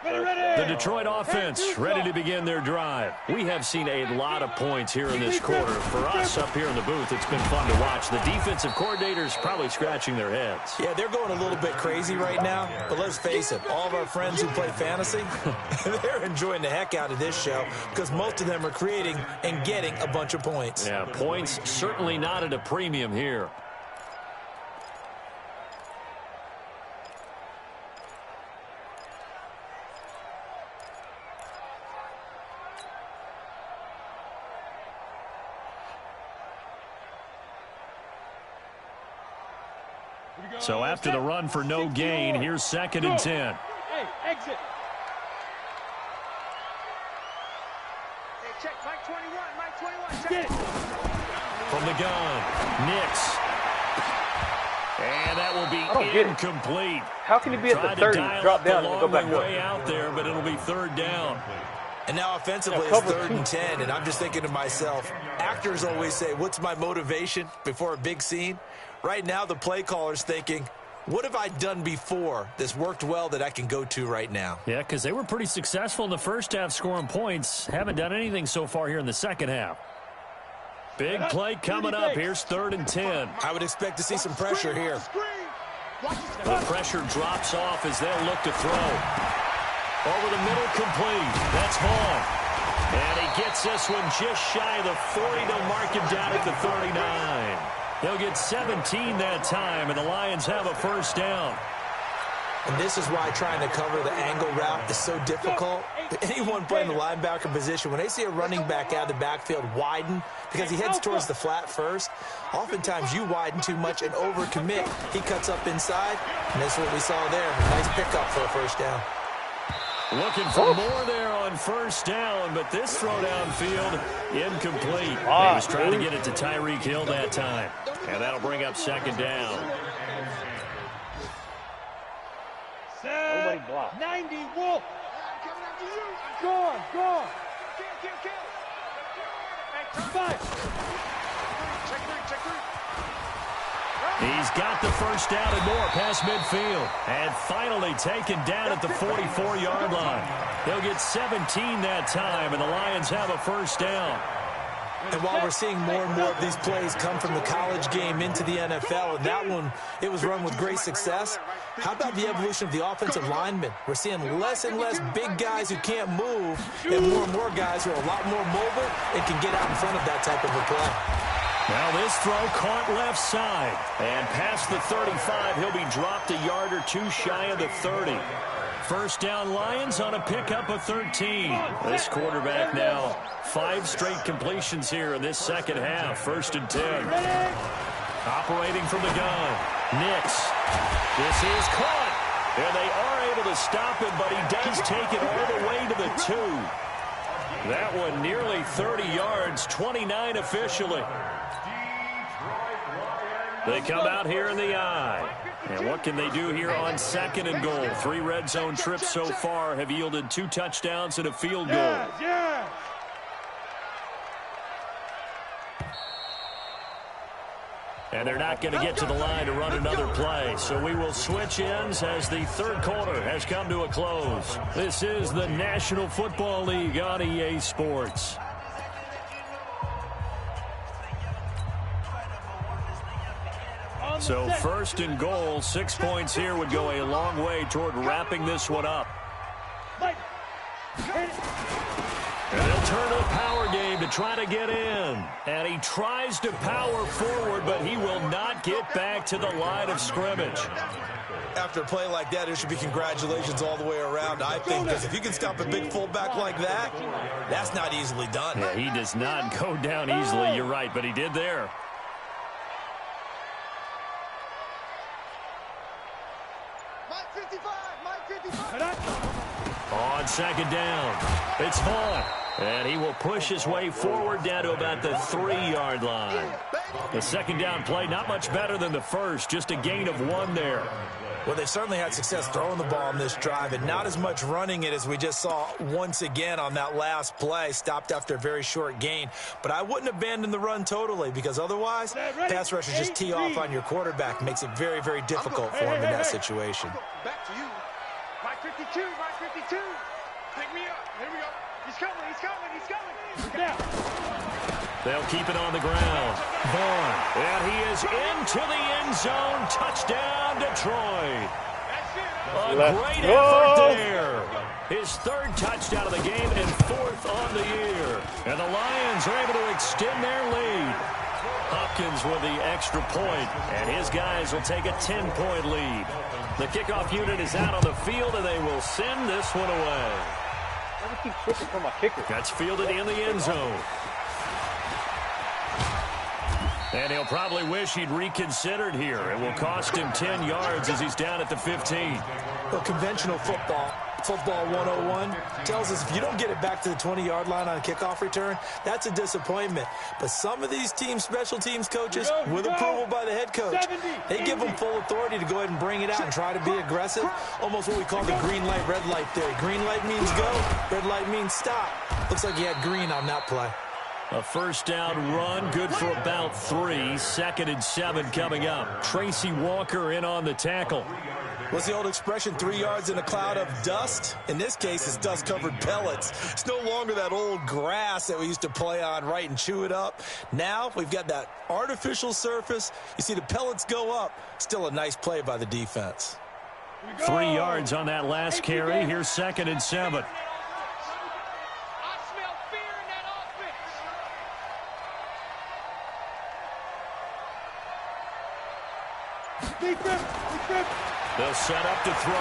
The Detroit offense ready to begin their drive. We have seen a lot of points here in this quarter. For us up here in the booth, it's been fun to watch. The defensive coordinators probably scratching their heads. Yeah, they're going a little bit crazy right now. But let's face it, all of our friends who play fantasy, they're enjoying the heck out of this show because most of them are creating and getting a bunch of points. Yeah, points certainly not at a premium here. So after the run for no gain, here's 2nd and 10. Hey, exit. Hey, check Mike 21, Mike 21. Check it. From the gun, Nix. And that will be incomplete. How can he be at the 30, drop down, and go back up? Way out there, but it'll be 3rd down. And now offensively, it's 3rd and 10, and I'm just thinking to myself, actors always say, what's my motivation before a big scene? Right now, the play caller's thinking, what have I done before that's worked well that I can go to right now? Yeah, because they were pretty successful in the first half scoring points. Haven't done anything so far here in the second half. Big play coming up. Here's 3rd and 10. I would expect to see some pressure here. The pressure drops off as they'll look to throw. Over the middle, complete. That's Vaughn. And he gets this one just shy of the 40. They'll mark him down at the 39. They'll get 17 that time, and the Lions have a first down. And this is why trying to cover the angle route is so difficult. Anyone playing the linebacker position, when they see a running back out of the backfield widen, because he heads towards the flat first, oftentimes you widen too much and overcommit. He cuts up inside, and that's what we saw there. Nice pickup for a first down. Looking for more there on first down, but this throw downfield, incomplete. He was trying to get it to Tyreek Hill that time. And that'll bring up 2nd down. Nobody blocked. 90, Wolf. Gone. He's got the first down and more past midfield. And finally taken down at the 44-yard line. They'll get 17 that time, and the Lions have a first down. And while we're seeing more and more of these plays come from the college game into the NFL, and that one, it was run with great success, how about the evolution of the offensive linemen? We're seeing less and less big guys who can't move and more guys who are a lot more mobile and can get out in front of that type of a play. Now this throw caught left side. And past the 35, he'll be dropped a yard or two shy of the 30. First down Lions on a pickup of 13. This quarterback now 5 straight completions here in this second half. 1st and 10. Operating from the gun. Nix. This is caught. And they are able to stop him, but he does take it all the way to the 2. That one nearly 30 yards, 29 officially. They come out here in the eye. And what can they do here on 2nd and goal? 3 red zone trips so far have yielded 2 touchdowns and a field goal. And they're not going to get to the line to run another play. So we will switch ends as the third quarter has come to a close. This is the National Football League on EA Sports. So first and goal, 6 points here would go a long way toward wrapping this one up. And they'll turn to a power game to try to get in. And he tries to power forward, but he will not get back to the line of scrimmage. After a play like that, there should be congratulations all the way around, I think, because if you can stop a big fullback like that, that's not easily done. Yeah, he does not go down easily, you're right, but he did there. On second down, it's Vaughn. And he will push his way forward down to about the 3-yard line. The second down play, not much better than the first, just a gain of 1 there. Well, they certainly had success throwing the ball on this drive, and not as much running it as we just saw once again on that last play, stopped after a very short gain. But I wouldn't abandon the run totally, because otherwise, pass rushers just tee off on your quarterback. Makes it very, very difficult for him in that situation. Back to you. Mike 52, Mike 52. Pick me up. Here we go. He's coming, he's coming, he's coming. Down. They'll keep it on the ground. Vaughn. And he is into the end zone. Touchdown, Detroit. A great effort there. His third touchdown of the game and 4th on the year. And the Lions are able to extend their lead. Hopkins with the extra point, and his guys will take a 10-point lead. The kickoff unit is out on the field, and they will send this one away. I keep switching for my kicker. That's fielded in the end zone. And he'll probably wish he'd reconsidered here. It will cost him 10 yards as he's down at the 15. Well, conventional football 101, tells us if you don't get it back to the 20-yard line on a kickoff return, that's a disappointment. But some of these teams, special teams coaches, with approval by the head coach, they give them full authority to go ahead and bring it out and try to be aggressive. Almost what we call the green light, red light theory. Green light means go, red light means stop. Looks like he had green on that play. A first down run, good for about 3. 2nd and 7 coming up. Tracy Walker in on the tackle. What's the old expression, 3 yards in a cloud of dust? In this case, it's dust-covered pellets. It's no longer that old grass that we used to play on, right, and chew it up. Now we've got that artificial surface. You see the pellets go up. Still a nice play by the defense. 3 yards on that last carry. Here's 2nd and 7. They'll set up to throw.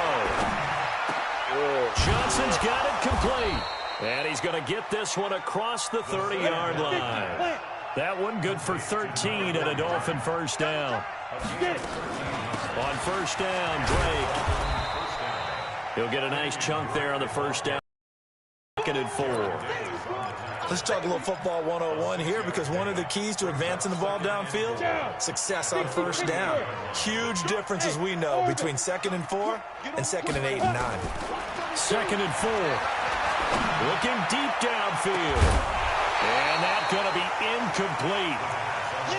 Johnson's got it complete. And he's going to get this one across the 30-yard line. That one good for 13 and a Dolphin first down. On first down, Drake. He'll get a nice chunk there on the first down. 2nd and 4. Let's talk a little football 101 here, because one of the keys to advancing the ball downfield, success on first down. Huge difference, as we know, between 2nd and 4 and 2nd and 8 and 9. 2nd and 4. Looking deep downfield. And that's going to be incomplete.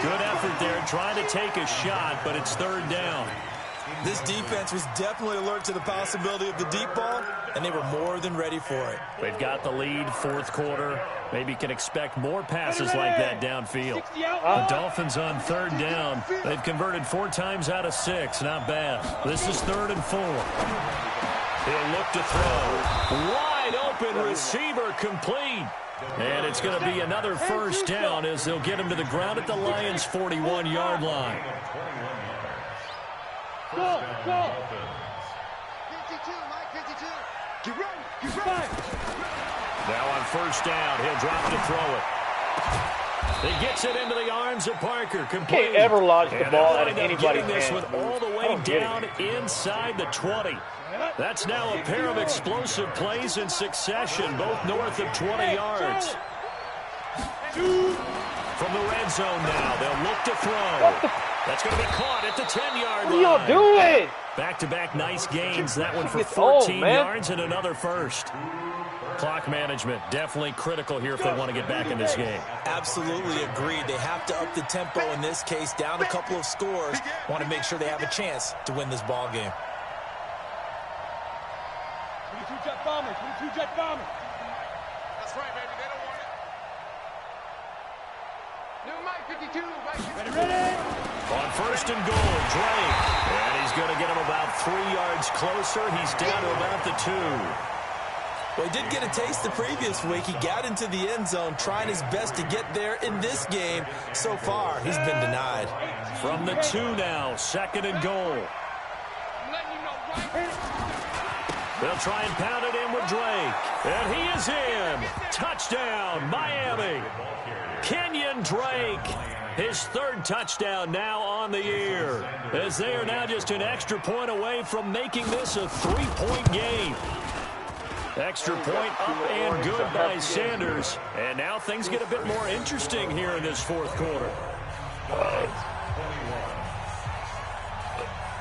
Good effort there, trying to take a shot, but it's 3rd down. This defense was definitely alert to the possibility of the deep ball, and they were more than ready for it. They've got the lead, 4th quarter. Maybe can expect more passes like that downfield. The Dolphins on 3rd down. They've converted 4 times out of 6. Not bad. This is 3rd and 4. He'll look to throw. Wide open receiver complete. And it's going to be another first down as they'll get him to the ground at the Lions' 41-yard line. Go, go. 52, Mike 52. Get ready, get ready. Now on first down, he'll drop to throw it. He gets it into the arms of Parker. Complete. Can't ever lodge the ball out of anybody's this hand. one all the way down inside the 20. That's now a pair of explosive plays in succession, both north of 20 yards. From the red zone now, they'll look to throw. That's going to be caught at the 10-yard line. What are y'all doing? Back-to-back nice gains. That one for 14 yards and another first. Clock management definitely critical here if they want to get back in this game. Absolutely agreed. They have to up the tempo in this case, down a couple of scores. Want to make sure they have a chance to win this ball game. 22 jet bombers, 22 jet bombers. That's right, baby. They don't want it. New Mike 52. Ready, ready. On first and goal, Drake. And he's going to get him about 3 yards closer. He's down to about the 2. Well, he did get a taste the previous week. He got into the end zone, trying his best to get there in this game. So far, he's been denied. From the 2 now, second and goal. They'll try and pound it in with Drake. And he is in. Touchdown, Miami. Kenyon Drake, his 3rd touchdown now on the year, as they are now just an extra point away from making this a 3-point game. Extra point up and good by Sanders. And now things get a bit more interesting here in this 4th quarter.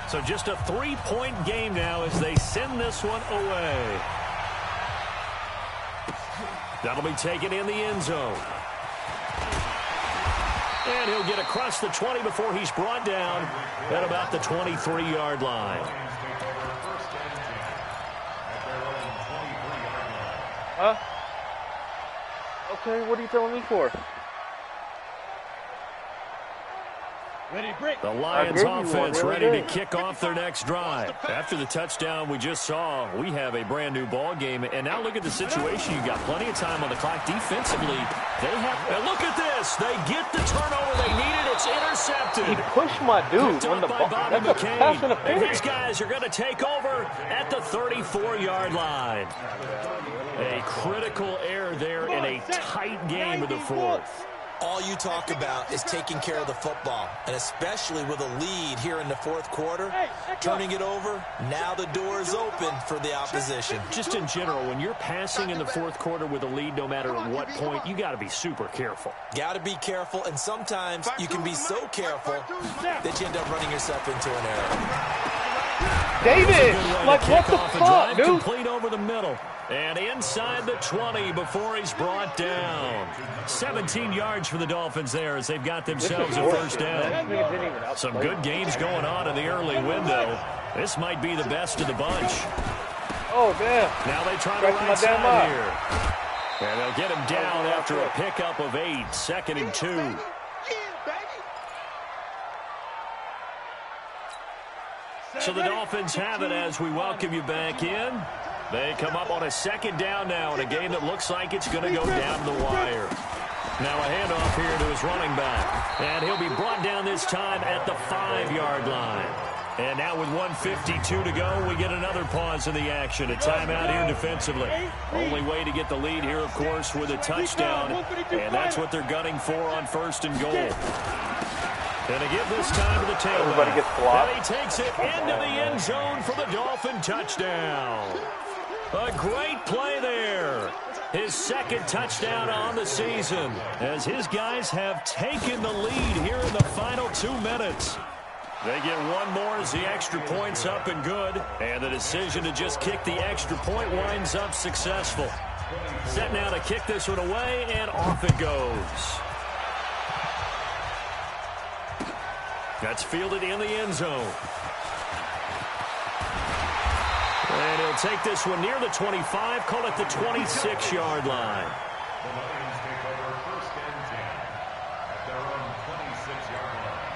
So just a 3-point game now as they send this one away. That'll be taken in the end zone. And he'll get across the 20 before he's brought down at about the 23-yard line. Huh? Okay, what are you telling me for? Ready, break. The Lions offense ready to kick off their next drive. After the touchdown we just saw, we have a brand new ball game. And now look at the situation. You got plenty of time on the clock defensively. They have. And look at this. They get the turnover they needed. It's intercepted. He pushed my dude on the ball. That's a pass And interference. these guys are going to take over at the 34-yard line. A critical error there in a tight game of the 4th. All you talk about is taking care of the football, and especially with a lead here in the 4th quarter, turning it over, now the door is open for the opposition. Just in general, when you're passing in the 4th quarter with a lead, no matter at what point, you got to be super careful. Got to be careful, and sometimes you can be so careful that you end up running yourself into an error. David, like what the fuck, dude? Complete over the middle. And inside the 20 before he's brought down. 17 yards for the Dolphins there as they've got themselves a 1st down. Some good games going on in the early window. This might be the best of the bunch. Oh, damn. Now they try to right side here. And they'll get him down after a pickup of 8. 2nd and 2. So the Dolphins have it as we welcome you back in. They come up on a 2nd down now in a game that looks like it's going to go down the wire. Now a handoff here to his running back. And he'll be brought down this time at the 5-yard line. And now with 1:52 to go, we get another pause in the action. A timeout here defensively. Only way to get the lead here, of course, with a touchdown. And that's what they're gunning for on 1st and goal. And to give this time to the tailback. And he takes it into the end zone for the Dolphin touchdown. A great play there. His 2nd touchdown on the season as his guys have taken the lead here in the final 2 minutes. They get one more as the extra point's up and good. And the decision to just kick the extra point winds up successful. Set now to kick this one away, and off it goes. That's fielded in the end zone. And he'll take this one near the 25, call it the 26-yard line. The Lions take over 1st and 10 at their own 26-yard line.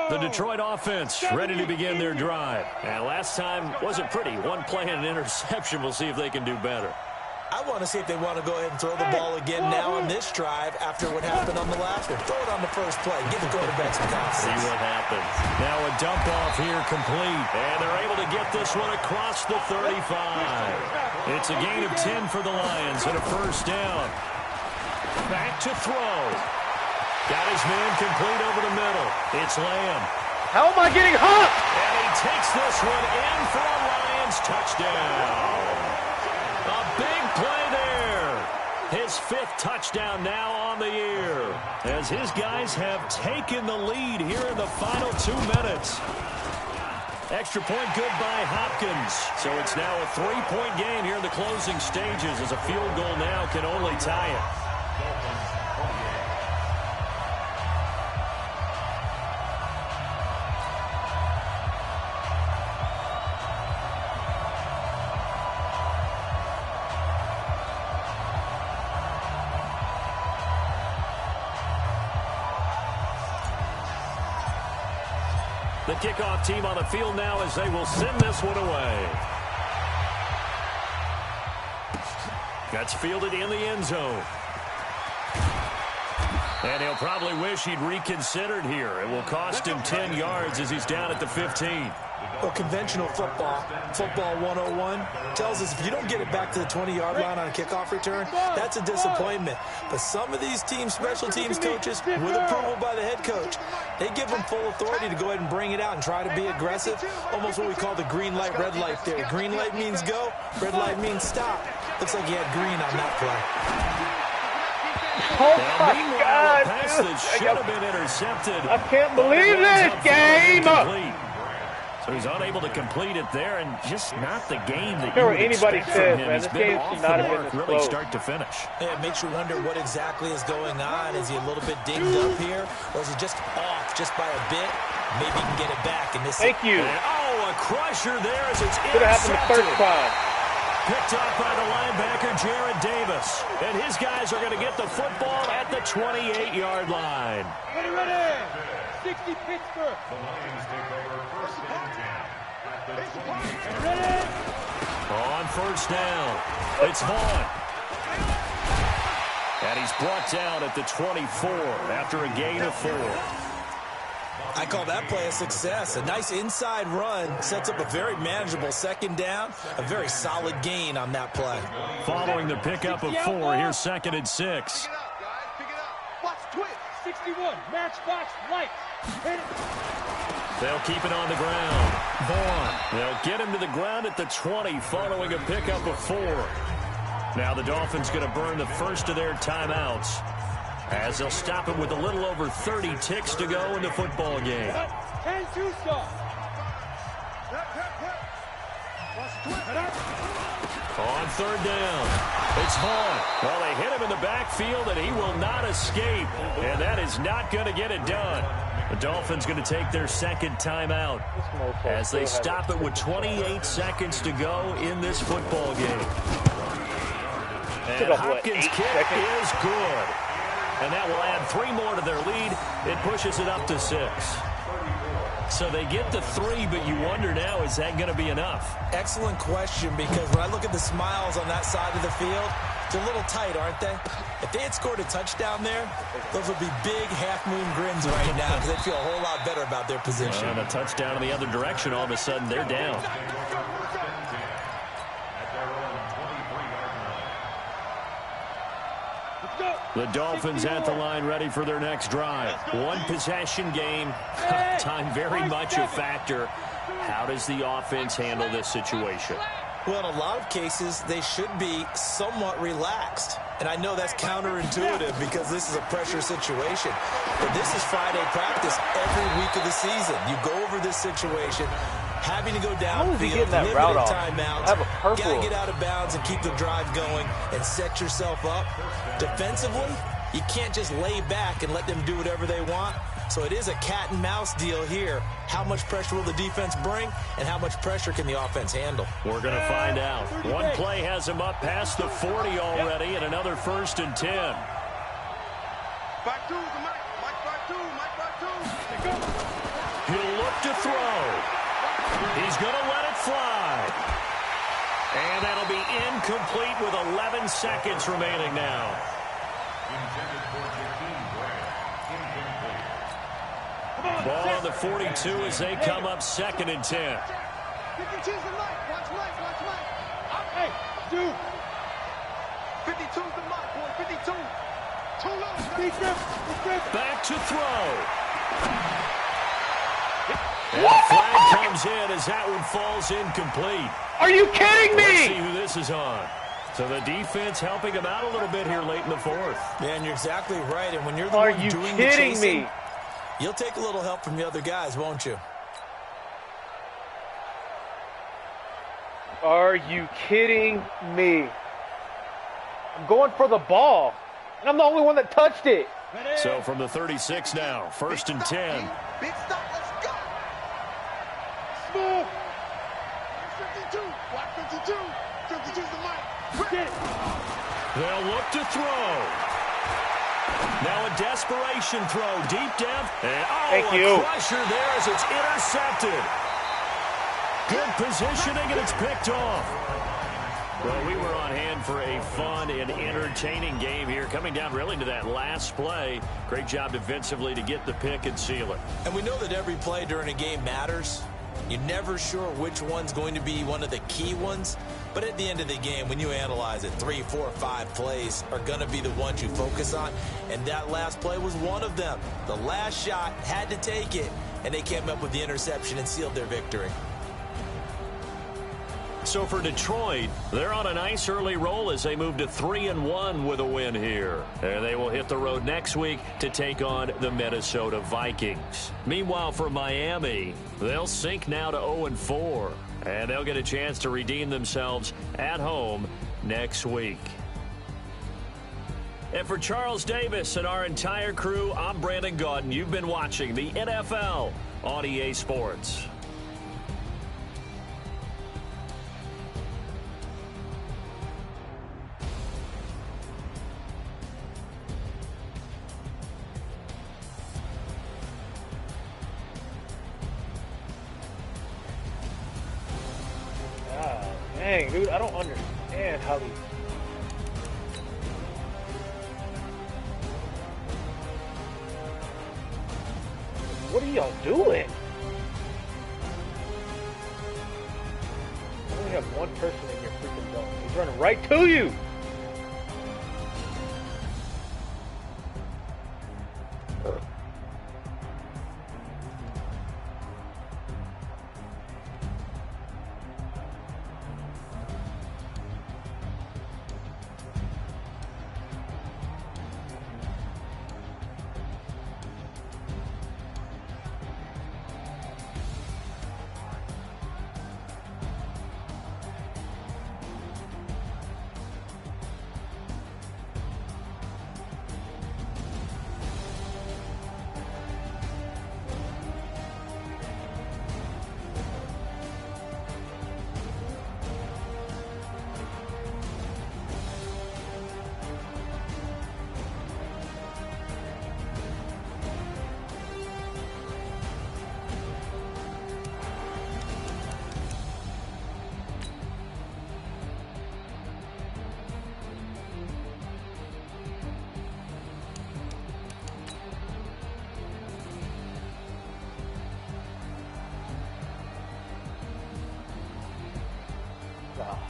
The Detroit offense ready to begin their drive. And last time wasn't pretty. One play and an interception. We'll see if they can do better. I want to see if they want to go ahead and throw the ball again now on this drive after what happened on the last one. Throw it on the first play. Give the quarterback some confidence. See what happens. Now a dump off here complete. And they're able to get this one across the 35. It's a gain of 10 for the Lions and a first down. Back to throw. Got his man complete over the middle. It's Lamb. How am I getting hooked? And he takes this one in for a Lions touchdown. A big play there. His 5th touchdown now on the year, as his guys have taken the lead here in the final 2 minutes. Extra point good by Hopkins. So it's now a 3-point game here in the closing stages, as a field goal now can only tie it. The kickoff team on the field now as they will send this one away. That's fielded in the end zone. And he'll probably wish he'd reconsidered here. It will cost him 10 yards as he's down at the 15. Well, conventional football 101, tells us if you don't get it back to the 20-yard line on a kickoff return, that's a disappointment. But some of these teams, special teams coaches, with approval by the head coach, they give them full authority to go ahead and bring it out and try to be aggressive, almost what we call the green light, red light there. Green light means go, red light means stop. Looks like he had green on that play. Oh, my God, pass that should have been intercepted. I can't believe this game. So he's unable to complete it there, and just not the game that you would anybody expect from says, him. man, He's this been game off should the not have mark been this really close. start to finish. Yeah, it makes you wonder what exactly is going on. Is he a little bit dinged up here, or is he just off just by a bit? Maybe he can get it back in this. Thank you. Oh, a crusher there as it's Could have happened the first time. Picked off by the linebacker, Jared Davis. And his guys are going to get the football at the 28-yard line. Ready. 60 Pittsburgh. The Lions take over first and 10. Ready. On first down, it's Vaughn. And he's brought down at the 24 after a gain of 4. I call that play a success. A nice inside run sets up a very manageable second down. A very solid gain on that play. Following the pickup of 4, here's 2nd and 6. Pick it up, guys. Pick it up. Watch twist. 61. Matchbox light. Hit it. They'll keep it on the ground. Vaughn. They'll get him to the ground at the 20 following a pickup of 4. Now the Dolphins going to burn the first of their timeouts, as they'll stop him with a little over 30 ticks to go in the football game. 10-2 stop. On third down, it's Vaughn. Well, they hit him in the backfield, and he will not escape. And that is not going to get it done. The Dolphins going to take their second timeout as they stop it with 28 seconds to go in this football game. And Hopkins' kick is good. And that will add 3 more to their lead. It pushes it up to 6. So they get the 3, but you wonder now, is that going to be enough? Excellent question, because when I look at the smiles on that side of the field, they're a little tight, aren't they? If they had scored a touchdown there, those would be big half-moon grins right now, because they'd feel a whole lot better about their position. And a touchdown in the other direction, all of a sudden they're down. The Dolphins at the line, ready for their next drive. One possession game. Time very much a factor. How does the offense handle this situation? Well, in a lot of cases, they should be somewhat relaxed. And I know that's counterintuitive because this is a pressure situation. But this is Friday practice every week of the season. You go over this situation, having to go downfield, limited timeouts, got to get out of bounds and keep the drive going and set yourself up. Defensively, you can't just lay back and let them do whatever they want. So it is a cat and mouse deal here. How much pressure will the defense bring, and how much pressure can the offense handle? We're going to find out. One play has him up past the 40 already, and another 1st and 10. 5-2 to Mike. Mike 5-2. Mike 5-2. He'll look to throw. He's going to let it fly. And that'll be incomplete with 11 seconds remaining now. Ball on the 42 as they come up 2nd and 10. Hey, 52's the mark, boy. 52. Too low. Back to throw. And the flag comes in as that one falls incomplete. Are you kidding me? Let's see who this is on. So the defense helping him out a little bit here late in the fourth. Yeah, and you're exactly right. And when you're the one doing the chasing, you'll take a little help from the other guys, won't you? Are you kidding me? I'm going for the ball, and I'm the only one that touched it. So from the 36 now, 1st and 10. Big stop, let's go. Smooth. 52. Watch 52. 52's the mic. They'll look to throw. Now a desperation throw deep down. And Thank you. Crusher there as it's intercepted. Good positioning, and it's picked off. Well, we were on hand for a fun and entertaining game here, coming down really to that last play. Great job defensively to get the pick and seal it. And we know that every play during a game matters. You're never sure which one's going to be one of the key ones. But at the end of the game, when you analyze it, 3, 4, 5 plays are going to be the ones you focus on. And that last play was one of them. The last shot had to take it, and they came up with the interception and sealed their victory. So for Detroit, they're on a nice early roll as they move to 3-1 with a win here. And they will hit the road next week to take on the Minnesota Vikings. Meanwhile, for Miami, they'll sink now to 0-4. And they'll get a chance to redeem themselves at home next week. And for Charles Davis and our entire crew, I'm Brandon Gaudin. You've been watching the NFL on EA Sports. Dang, dude, I don't understand how these... What are y'all doing? You only have one person in your freaking zone. He's running right to you.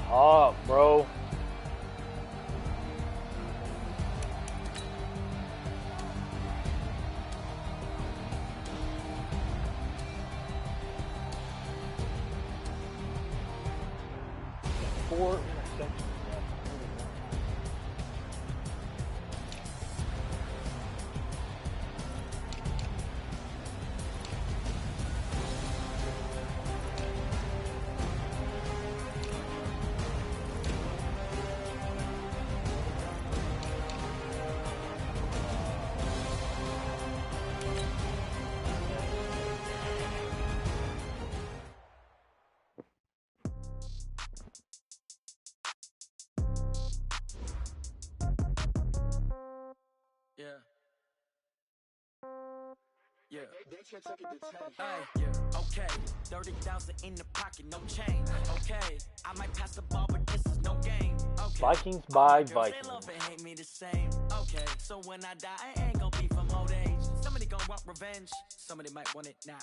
Stop, bro. Four interceptions. Yeah. Hey, yeah, okay. 30,000 in the pocket, no change. Okay, I might pass the ball, but this is no game. Okay. Vikings by Vikings. They love and hate me the same. Okay, so when I die, I ain't gonna be from old age. Somebody gonna want revenge. Somebody might want it now.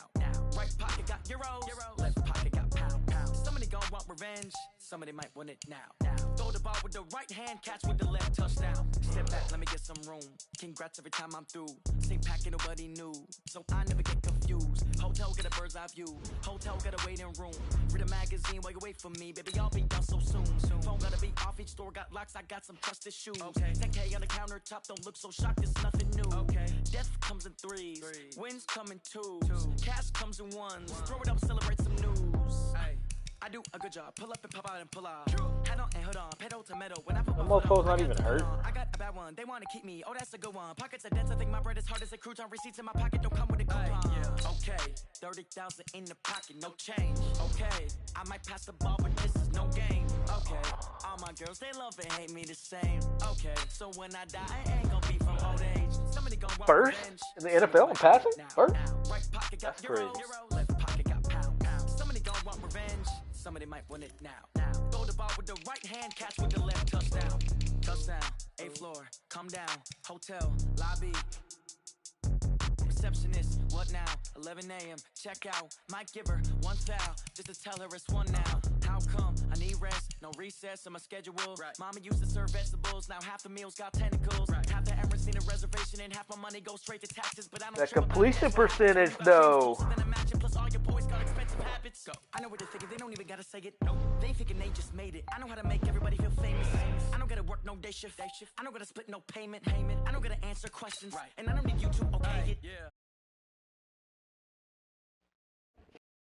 Right pocket got euros. Left pocket got pound. Somebody Somebody gon' want revenge, somebody might want it now. Throw the ball with the right hand, catch with the left, touchdown. Step back, let me get some room. Congrats every time I'm through. Same packet, nobody knew, so I never get confused. Hotel get a bird's eye view. Hotel got a waiting room. Read a magazine while you wait for me, baby. I'll be down so soon. Phone gotta be off, each store got locks. I got some trusted shoes. 10K on the countertop, don't look so shocked. It's nothing new. Death comes in threes, wins come in twos, cash comes in ones. Throw it up, celebrate some news. I do a good job. Pull up and pop out and pull out. Head on and hood on, pedal to metal. When I put The mofo's not even hurt. I got a bad one. They want to keep me. Oh, that's a good one. Pockets are dense. I think my bread is hard as a crouton. Receipts in my pocket don't come with a coupon. Okay, 30,000 in the pocket, no change. Okay, I might pass the ball, but this is no game. Okay, all my girls they love and hate me the same. Okay, so when I die, I ain't gonna be from old age. Somebody gonna want First revenge. in the NFL in passing? First? Right pocket got That's crazy. left pocket got pound. Somebody gonna want revenge. Somebody might want it now. Throw the ball with the right hand, catch with the left, touchdown. Touchdown, 8th floor, come down, hotel, lobby. Receptionist, what now? 11 a.m., check out. Might give her one foul, just to tell her it's one now. How come? I need rest, no recess in my schedule. Mama used to serve vegetables, now half the meals got tentacles. Half the errands need a reservation, and half my money goes straight to taxes. But I don't That completion percentage, though. Plus all your boys got expensive habits. Go. I know what they're thinking, they don't even gotta say it. No, they thinking they just made it. I know how to make everybody feel famous. I don't gotta work no day shift. I don't gotta split no payment. I don't gotta answer questions. And I don't need you to okay it.